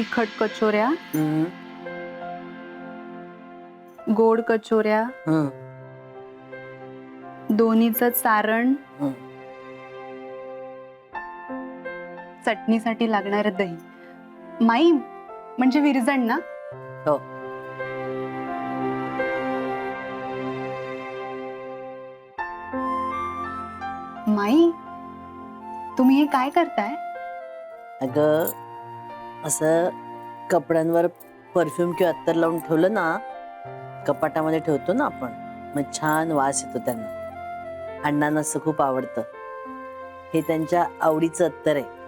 तिखट कचोऱ्या, गोड कचोऱ्या, दोन्हीचं सारण, चटणीसाठी लागणारं दही. माई म्हणजे विरजण ना? हो. माई तुम्ही हे काय करताय? अगं असं कपड्यांवर परफ्यूम किंवा अत्तर लावून ठेवलं ना, कपाटामध्ये ठेवतो ना आपण, मग छान वास येतो त्यांना. अण्णांना असं खूप आवडतं. हे त्यांच्या आवडीचं अत्तर आहे.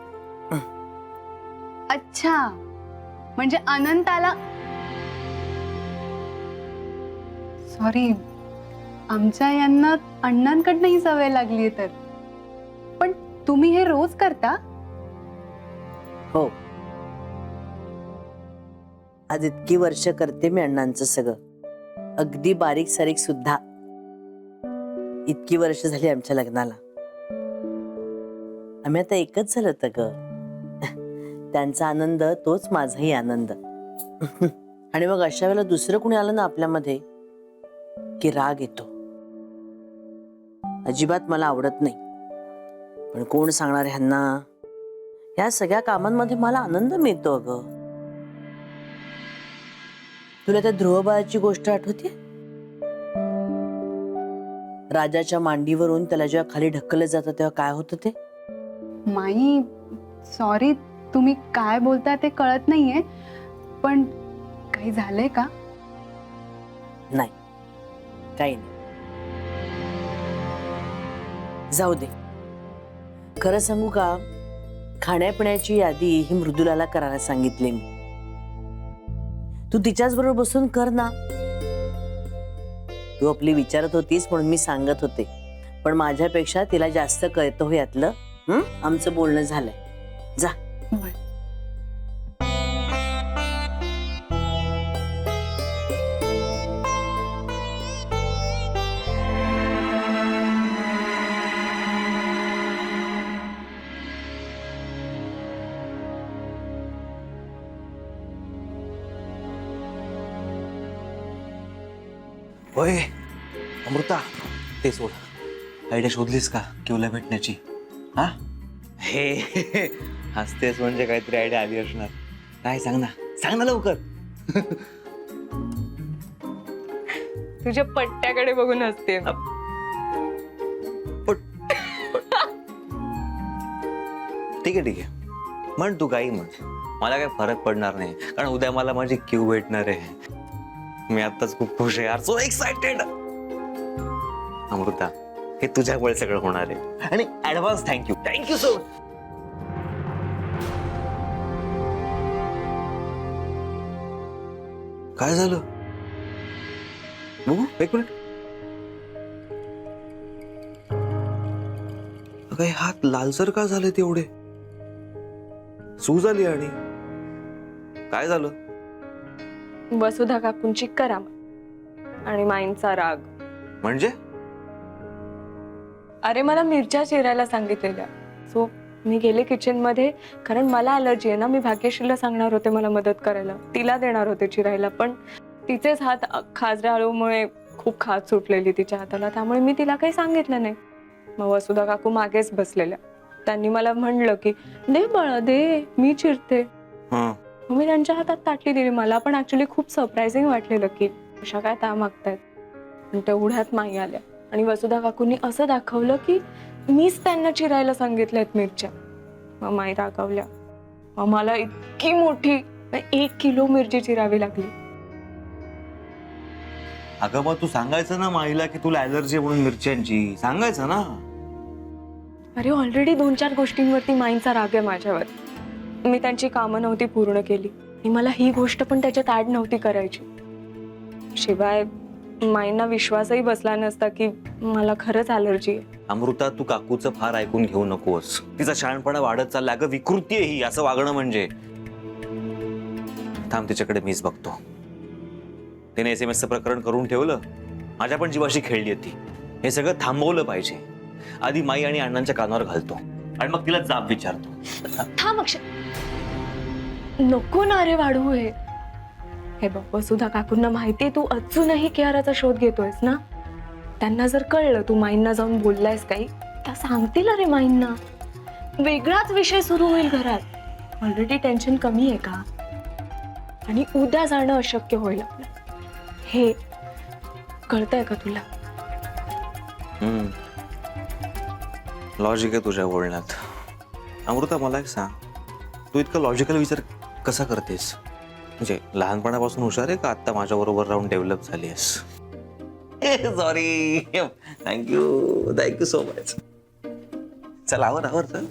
अच्छा, म्हणजे अनंताला. सॉरी, आमच्या यांना अण्णांकडनं ही सवय लागली तर. पण तुम्ही हे रोज करता? हो, आज इतकी वर्ष करते मी अण्णांचं सगळं, अगदी बारीक सारीक सुद्धा. इतकी वर्ष झाली आमच्या लग्नाला. आम्ही आता एकच झालं तर ग. त्यांचा आनंद तोच माझाही आनंद. आणि मग अशा वेळेला दुसरं कुणी आलं ना आपल्यामध्ये की राग येतो. अजिबात मला आवडत नाही. पण कोण सांगणार ह्यांना? या सगळ्या कामांमध्ये मला आनंद मिळतो अगं. तुला त्या ध्रुवबाळाची गोष्ट आठवते? राजाच्या मांडीवरून त्याला जेव्हा खाली ढकललं जातं तेव्हा काय होतं ते? माई सॉरी, तुम्ही काय बोलता ते कळत नाहीये. पण काही झालंय का? नाही, काही नाही. जाऊ दे. खरं सांगू का, खाण्यापिण्याची यादी ही मृदुलाला करायला सांगितले मी. तू तिच्याच बरोबर बसून कर ना. तू आपली विचारत होतीस म्हणून मी सांगत होते, पण माझ्यापेक्षा तिला जास्त कळतं हो यातलं. आमचं बोलणं झालंय. जा. होय अमृता, ते सोड. आयडिया शोधलीस का किवला भेटण्याची? हा हे हसतेस म्हणजे काहीतरी आयडिया आली असणार. काय सांग ना, सांग ना लवकर. तुझ्या पट्ट्याकडे बघून हसते. ठीक आहे ठीक आहे, म्हण तू काही म्हण. मला काही फरक पडणार नाही, कारण उद्या मला माझी क्यू भेटणार आहे. मी आताच खूप खुश आहे यार, सो एक्साइटेड. अमृता, हे तुझ्यामुळे सगळं होणार आहे. आणि advance thank you. Thank you so much. काय झालं बघू, एक मिनिट. काही हात लालसर का झाले तेवढे? सूज आली? आणि काय झालं? वसुधा काकूंची करामत आणि माईंचा राग. म्हणजे? अरे मला मिरच्या चिरायला सांगितलेल्या, सो मी गेले किचन मध्ये. कारण मला अलर्जी आहे ना, मी भाग्यश्रीला सांगणार होते मला मदत करायला, तिला देणार होते चिरायला, पण तिचेच हात खाजऱ्या आळूमुळे खूप खाज सुटलेली तिच्या हाताला, त्यामुळे मी तिला काही सांगितलं नाही. मग वसुधा काकू मागेच बसलेल्या. त्यांनी मला म्हणलं की दे बाळा दे, मी चिरते. मी त्यांच्या हातात ताटली दिली. मला पण ऍक्च्युली खूप सरप्राइझिंग वाटलेलं की अशा काय त्या मागतायत. पण तेवढ्यात माई आल्या आणि वसुधा काकूंनी असं दाखवलं की मीच त्यांना चिरायला सांगितल्यात मिरच्या. मग माई रागावल्या. मग मला इतकी मोठी 1 किलो मिरची चिरावी लागली. अगं मग तू सांगायचं ना माईला की तुला ऍलर्जी आहे म्हणून मिरच्यांची, सांगायचं ना. अरे ऑलरेडी 2-4 गोष्टींवरती माईंचा राग आहे माझ्यावर. मी त्यांची कामं नव्हती पूर्ण केली आणि मला ही गोष्ट पण त्याच्यात ऍड नव्हती करायची. शिवाय माईंना विश्वासही बसला नसता की मला खरंच ॲलर्जी आहे. अमृता, तू काकूचं फार ऐकून घेऊ नकोस. तिचा शहाणपणा वाढत चालला. अगं विकृती आहे ही, असं वागणं म्हणजे. थांब, तिच्याकडे मीच बघतो. तिने SMS प्रकरण करून ठेवलं. माझ्या पण जीवाशी खेळली होती. हे सगळं थांबवलं पाहिजे. आधी माई आणि अण्णांच्या कानावर घालतो आणि मग तिला जाब विचारतो. थांब अक्षय. नको ना रे वाढू हे बघ वसुधा काकूंना माहितीये तू अजूनही कियाराचा शोध घेतोयस ना. त्यांना जर कळलं तू माईंना जाऊन बोललायस काही, त्या सांगतील अरे माईंना. वेगळाच विषय सुरू होईल घरात. ऑलरेडी टेन्शन कमी आहे का? आणि उद्या जाणं अशक्य होईल आपलं. हे कळतंय का तुला? लॉजिक आहे तुझ्या बोलण्यात. अमृता मला एक सांग, तू इतका लॉजिकल विचार कसा करतेस? म्हणजे लहानपणापासून हुशार आहे का आता माझ्या बरोबर राहून डेव्हलप झाली आहेस? Sorry, thank you so much. चल आवर चल.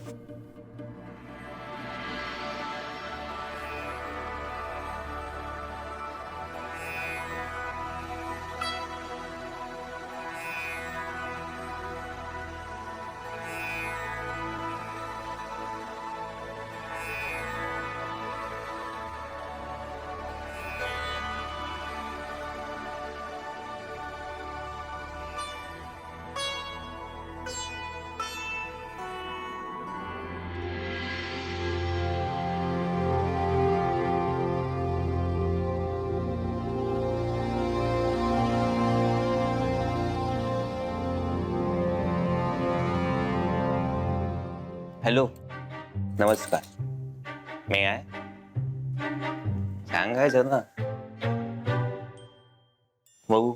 हॅलो, नमस्कार. मी आहे सांगायचं ना भाऊ.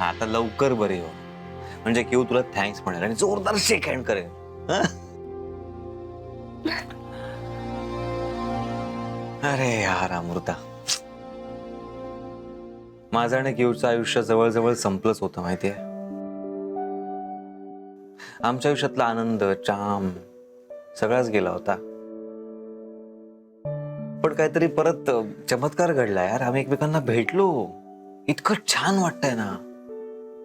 आता लवकर बरे हो, म्हणजे किंवा तुला थँक्स म्हणेल आणि जोरदार शेक हँड करेल. अरे यार अमृता, माझं आणि किवचं आयुष्य जवळजवळ संपलंच होतं माहितीये. आमच्या आयुष्यातला आनंद, चाम सगळाच गेला होता. पण काहीतरी परत चमत्कार घडला यार. आम्ही एकमेकांना भेटलो. इतकं छान वाटतंय ना.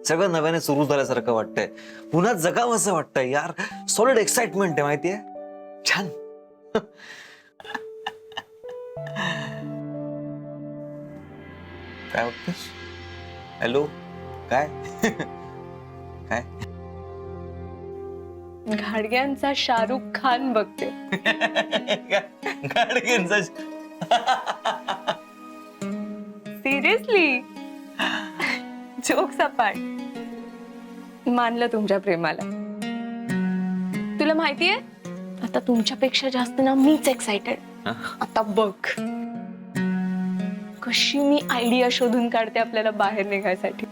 सगळं नव्याने सुरू झाल्यासारखं वाटतंय. पुन्हा जगावं असं वाटतंय यार. सॉलिड एक्साइटमेंट आहे माहितीये. छान. काय वाटतंस? हॅलो, काय काय? घाडग्यांचा शाहरुख खान बघते. गाडग्यांचा सिरियसली जोक सपाट. मानलं तुमच्या प्रेमाला. तुला माहितीये आता तुमच्यापेक्षा जास्त ना मीच एक्साइटेड. आता बघ कशी मी आयडिया शोधून काढते आपल्याला बाहेर निघायसाठी.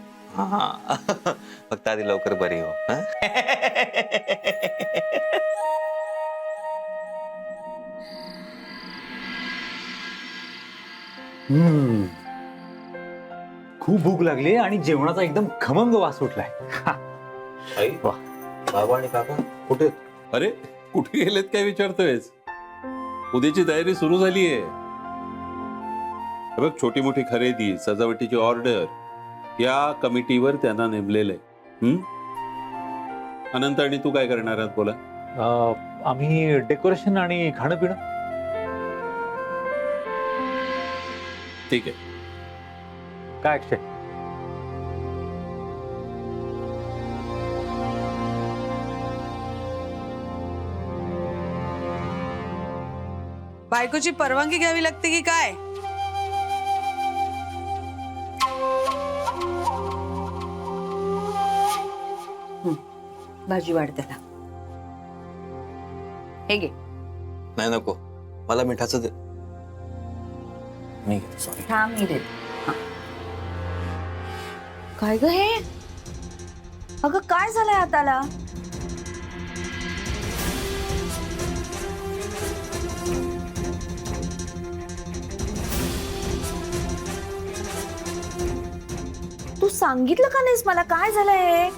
फक्त आधी लवकर बरी हो. खूप भूक लागली आणि जेवणाचा एकदम खमंग वास सुटलाय. आई, बाबा आणि काका कुठे? अरे कुठे गेलेत काय विचारतोयस? उद्याची तयारी सुरू झालीये. बघ, छोटी मोठी खरेदी, सजावटीची ऑर्डर या कमिटीवर त्यांना नेमलेलंय. अनंत आणि तू काय करणार आहात बोला? आम्ही डेकोरेशन आणि खाणं पिणं. ठीक आहे. काय अक्षय? बायकोची परवानगी घ्यावी लागते की काय? भाजी वाढ त्याला. हे घे. नाही नको, मला मिठाचं दे. मी घेतो. सॉरी. हा मी देते. काय ग हे? अगं काय झालंय हाताला? सांगितलं का नाहीस मला काय झालंय?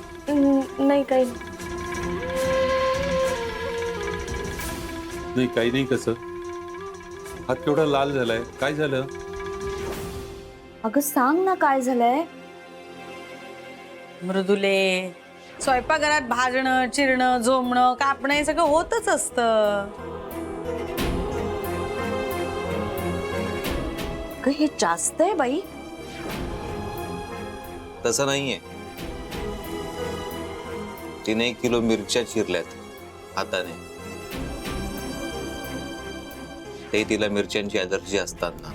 नाही काही. नाही काही नाही. कसं हात केवढा लाल झालाय? काय झालं? अगं सांग ना काय झालंय? मृदुले, स्वयंपाकघरात भाजणं, चिरणं, झोमणं, कापणं हे सगळं होतच असतं. अगं हे जास्त आहे बाई. तसं नाहीये. 3 किलो मिरच्या चिरल्यात हाताने. ते तिला मिरच्यांची ॲलर्जी असताना.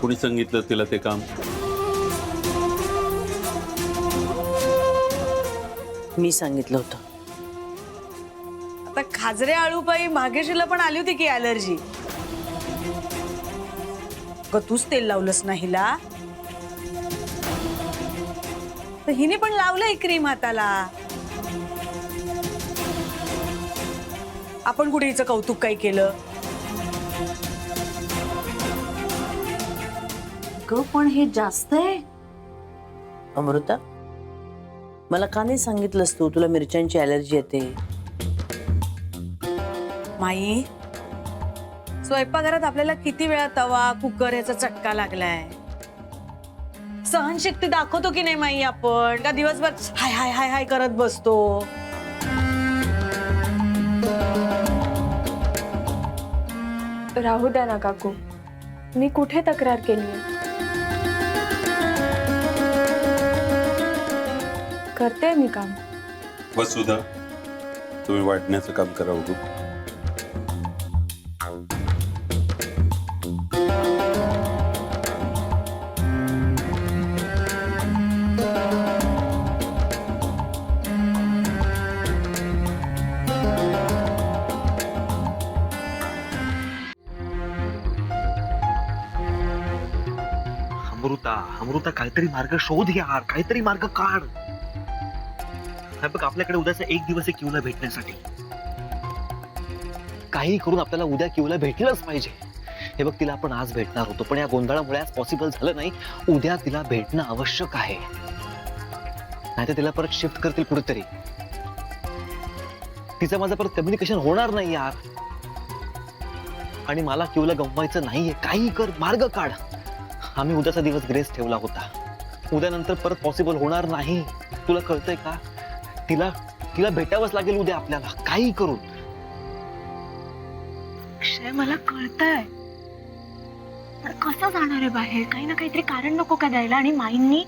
कोणी सांगितलं तिला ते काम? मी सांगितलं होतं. आता खाजरे आळूपाई भाग्यश्रीला पण आली होती की ॲलर्जी. तूच तेल लावलंस ना हिला, तर हिने पण लावलंय क्रीम हाताला. आपण कुठे हिचं कौतुक काय केलं? अगं पण हे जास्त आहे. अमृता, मला का नाही सांगितलंस तू? तुला मिरच्यांची ॲलर्जी येते. माई, स्वयंपाकघरात आपल्याला किती वेळा तवा, कुकर ह्याचा चटका लागलाय. सहनशक्ती दाखवतो की नाही माई आपण? का दिवसभर हाय हाय हाय हाय करत बसतो? राहू द्या ना काकू, मी कुठे तक्रार केली? करते मी काम. बस सुद्धा तुम्ही वाटण्याचं काम करा. उठू. अमृता काहीतरी मार्ग शोध यार, काहीतरी मार्ग काढ. बघ, आपल्याकडे उद्याचा एक दिवस आहे किवला भेटण्यासाठी. काही करून आपल्याला उद्या किवला भेटलंच पाहिजे. हे बघ, तिला आपण आज भेटणार होतो, पण या गोंधळामुळे आज पॉसिबल झालं नाही. उद्या तिला भेटणं आवश्यक आहे, नाहीतर तिला परत शिफ्ट करतील कुठेतरी. तिचं माझं परत कम्युनिकेशन होणार नाही यार. आणि मला किवला गमवायचं नाहीये. काही कर, मार्ग काढ. आम्ही उद्याचा दिवस ग्रेस ठेवला होता. उद्या नंतर परत पॉसिबल होणार नाही. तुला कळतंय का? तिला भेटावंच लागेल उद्या आपल्याला, काही करून. अक्षय मला कळतंय, पण कसं जाणार आहे बाहेर? काही ना काहीतरी कारण नको का द्यायला? आणि माईंनी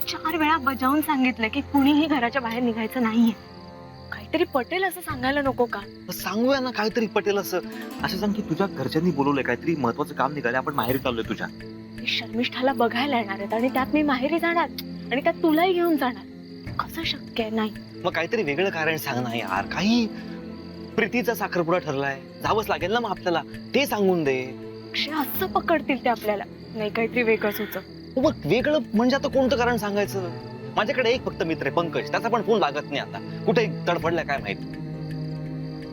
4 वेळा बजावून सांगितलं की कुणीही घराच्या बाहेर निघायचं नाहीये. काहीतरी पटेल असं सांगायला नको का? सांगूया ना काहीतरी पटेल असं. असं सांग की तुझ्या घरच्यांनी बोलवलंय, काहीतरी महत्वाचं काम निघालंय, आपण माहेरी चाललोय तुझ्या. ते शर्मिष्ठाला बघायला येणार आहेत आणि त्यात मी माहेरी जाणार आणि त्यात तुलाही घेऊन जाणार. कसं शक्य आहे? नाही. मग काहीतरी वेगळं कारण सांग ना यार. काही प्रीतीचा साखरपुडा ठरलाय, जावंच लागेल ना मग आपल्याला, ते सांगून दे. अक्षय असं पकडतील ते आपल्याला. नाही, काहीतरी वेगळं सुचव. मग वेगळं म्हणजे आता कोणतं कारण सांगायचं? माझ्याकडे एक फक्त मित्र आहे, पंकज. त्याचा पण फोन लागत नाही आता. कुठे तडफडलाय काय माहित.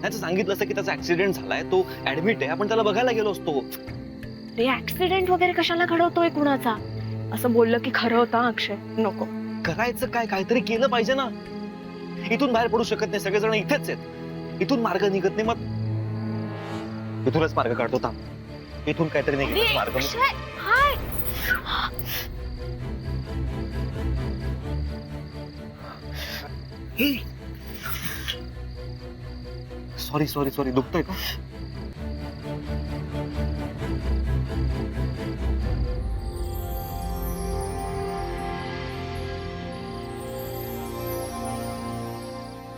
त्याचं सांगितलं असतं की त्याचा ऍक्सिडेंट झालाय, तो ऍडमिट आहे, आपण त्याला बघायला गेलो असतो. रे ऍक्सिडेंट वगैरे कशाला घडवतोय कुणाचा? असं बोललं की खरं होतं अक्षय. नको. करायचं काय? काहीतरी केलं पाहिजे ना. इथून बाहेर पडू शकत नाही, सगळेजण इथेच आहेत. इथून मार्ग निघत नाही, मग इथूनच मार्ग काढतो. थांब, इथून काहीतरी निघत मार्ग. हाय. सॉरी दुखतंय का?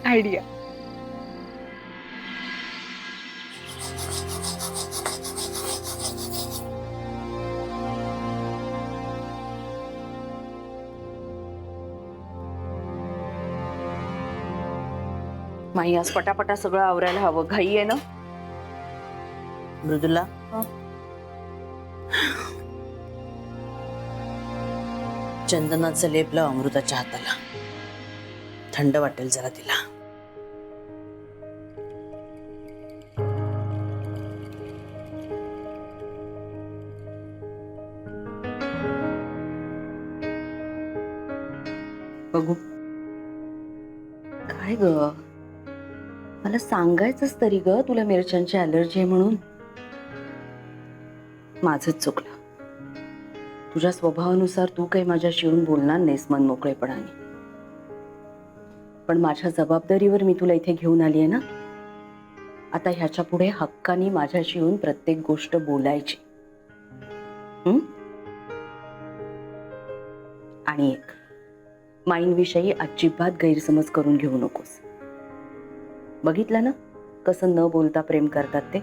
आयडिया. माई आज पटापटा सगळं आवरायला हवं. घाई आहे ना? मृदुला, चंदनाचं लेप लाव अमृताच्या हाताला. थंड वाटेल जरा तिला. बघू. काय ग, मला सांगायचंच तरी ग तुला मिरच्यांची ॲलर्जी आहे म्हणून. माझंच चुकलं. तुझ्या स्वभावानुसार तू काही माझ्याशी येऊन बोलणार नाहीस मन मोकळेपणाने, पण माझ्या जबाबदारीवर मी तुला इथे घेऊन आली आहे ना. आता ह्याच्या पुढे हक्कानी माझ्याशी येऊन प्रत्येक गोष्ट बोलायची. आणि एक, माईंविषयी अजिबात गैरसमज करून घेऊ नकोस. बघितलं ना कसं न बोलता प्रेम करतात ते.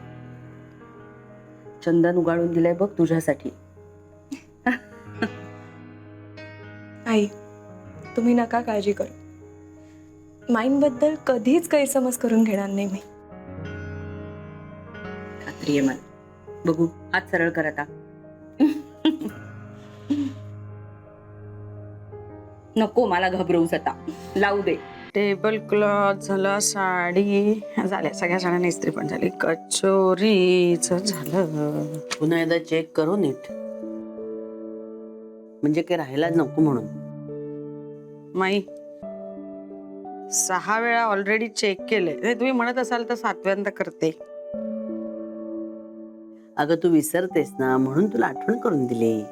चंदन उगाळून दिलंय बघ तुझ्यासाठी. आई, तुम्ही नका काळजी करू. माईंबद्दल कधीच गैरसमज करून घेणार नाही मी. खात्री आहे मला. बघू, हात सरळ कर आता. नको मला घबरवूस आता. लावू दे. टेबल क्लॉथ झालं, साडी झाल्या, सगळ्या साड्या नेस्त्री पण झाली, कचोरीच झालं. पुन्हा एकदा चेक करू नीट, म्हणजे काही राहायला नको म्हणून. माई 6 वेळा ऑलरेडी चेक केले. तुम्ही म्हणत असाल तर 7व्यांदा करते. अगं तू विसरतेस ना, म्हणून तुला आठवण करून दिली.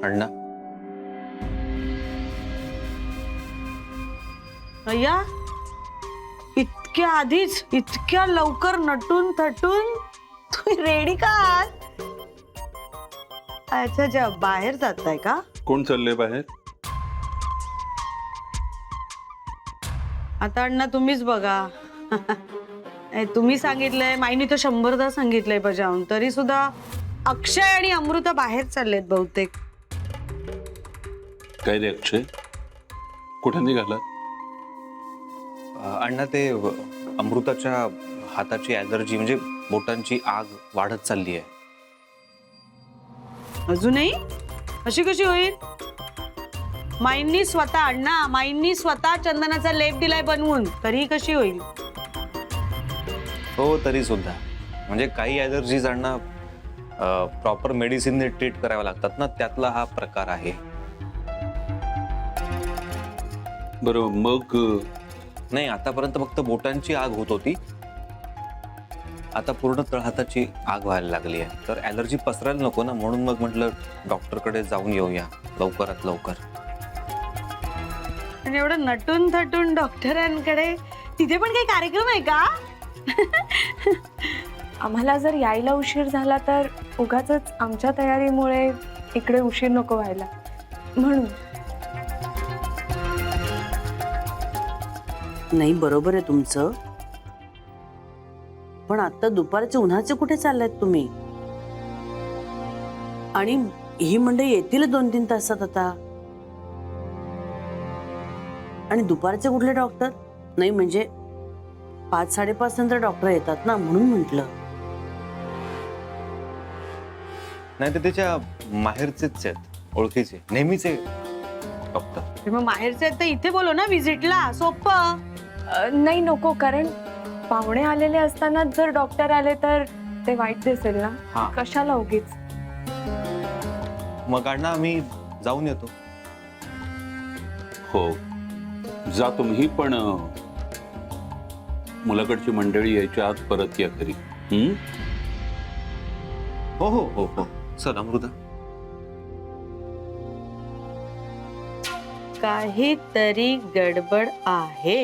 अण्णा, अय्या, इतक्या आधीच, इतक्या लवकर नटून थटून तुम्ही रेडी का आहात? अच्छा अच्छा, बाहेर जाताय का? कोण चाललंय बाहेर? आता अण्णा तुम्हीच बघा. तुम्ही सांगितलंय, माईनी तर 100दा सांगितलंय बजावून, तरी सुद्धा अक्षय आणि अमृता बाहेर चाललेत बहुतेक. काय रे अक्षय, कुठे निघाला? अण्णा, ते अमृताच्या हाताची ॲलर्जी म्हणजे बोटांची आग वाढत चालली आहे. अजूनही? अशी कशी होईल? माईंनी स्वतः, अण्णा माईंनी स्वतः चंदनाचा लेप दिलाय बनवून, तरी कशी होईल? हो, तरी सुद्धा म्हणजे काही ॲलर्जीज अण्णा प्रॉपर मेडिसिनने ट्रीट कराव्या लागतात ना, त्यातला हा प्रकार आहे. बरं, मग नाही, आतापर्यंत फक्त बोटांची आग होत होती, आता पूर्ण तळहाताची आग व्हायला लागली आहे. तर ॲलर्जी पसरायला नको ना, म्हणून मग म्हटलं डॉक्टरकडे जाऊन येऊया लवकरात लवकर. आणि एवढं नटून थटून डॉक्टरांकडे, तिथे पण काही कार्यक्रम आहे का? आम्हाला जर यायला उशीर झाला तर उगाचच आमच्या तयारीमुळे इकडे उशीर नको व्हायला म्हणून. नाही, बरोबर आहे तुमचं, पण आता दुपारचे उन्हाचे कुठे चाललायत तुम्ही? आणि ही मंडळी येतील 2-3 तासात आता. आणि दुपारचे कुठले डॉक्टर? नाही म्हणजे 5-5:30 नंतर डॉक्टर येतात ना, म्हणून म्हंटल. नाही, तर त्याच्या माहेरचेच आहेत, ओळखीचे, नेहमीचे डॉक्टर. मग बाहेरचे आहेत तर इथे बोलो ना व्हिजिटला, सोपं. नाही, नको, कारण पाहुणे आलेले असताना जर डॉक्टर आले तर ते वाईट दिसेल ना. हा. कशाला उगीच. मग अण्णा, आम्ही जाऊन येतो. हो, जा तुम्ही, पण मुलाकडची मंडळी यायच्या आत परत या घरी. हो हो हो हो. चल अमृता. काहीतरी गडबड आहे.